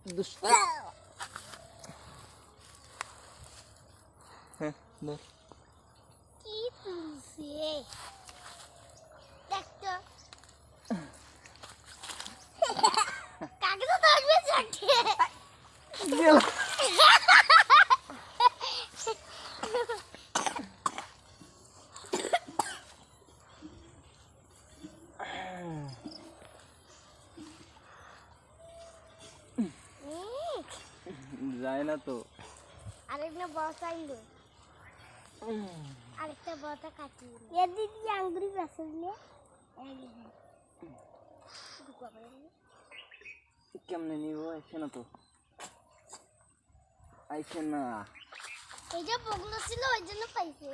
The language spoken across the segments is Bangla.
দুষ্ট হ্যাঁ ধর কি তুলছে দেখ তো কাকে তো ধরবে চাটিয়ে গেল যায় না তো আরেকটা বসাইলো আরেকটা বটা কাটিয়ে এর দিদি আঙ্গুরি বেসলে কেমনে নিব আইছে না তো আইছে না এই যে বগলো ছিল ওই জন্য পাইছে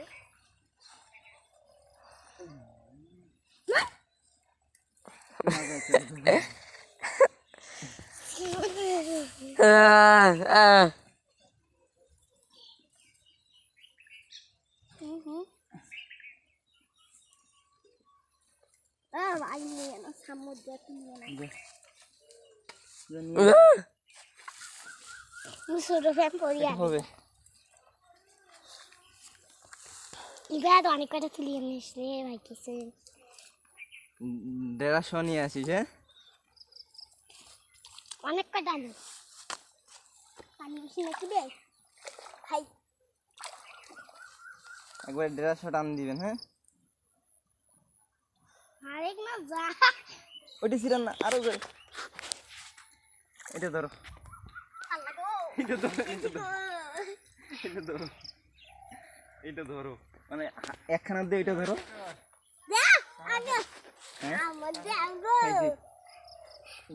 ভাই নিয়ে না সামুদ্র নিয়ে না ছোট ফ্যান পরিয়া হবে এবার অনেক কটা তুলিয়ে নিস রে ভাই কিছু 150 নিয়ে আসিস হ্যাঁ অনেক কটা আনো পানি বেশি নাকি রে ভাই একবার 150 টান দিবেন হ্যাঁ আরেক না যা ওইটা ছিলেন না আরো করে এটা ধরো আল্লাহ গো এটা ধরো এটা ধরো এটা ধরো মানে একখানা দিয়ে এটা ধরো যা আগে হ্যাঁ আমার যাবো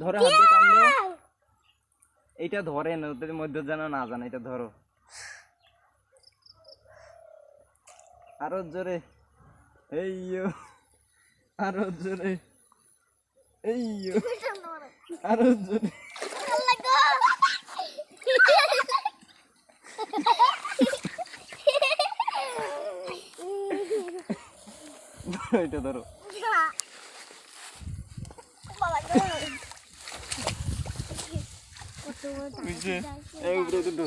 ধরে হাত দিয়ে টান দাও এইটা ধরে না ওদের মধ্যে যেন না জানে এটা ধরো আরো জোরে এইয়ো আরো জোরে এইয়ো আরো জোরে আল্লাহ গো এটা ধরো বাবা গো কত বড় এই উপরে দুটো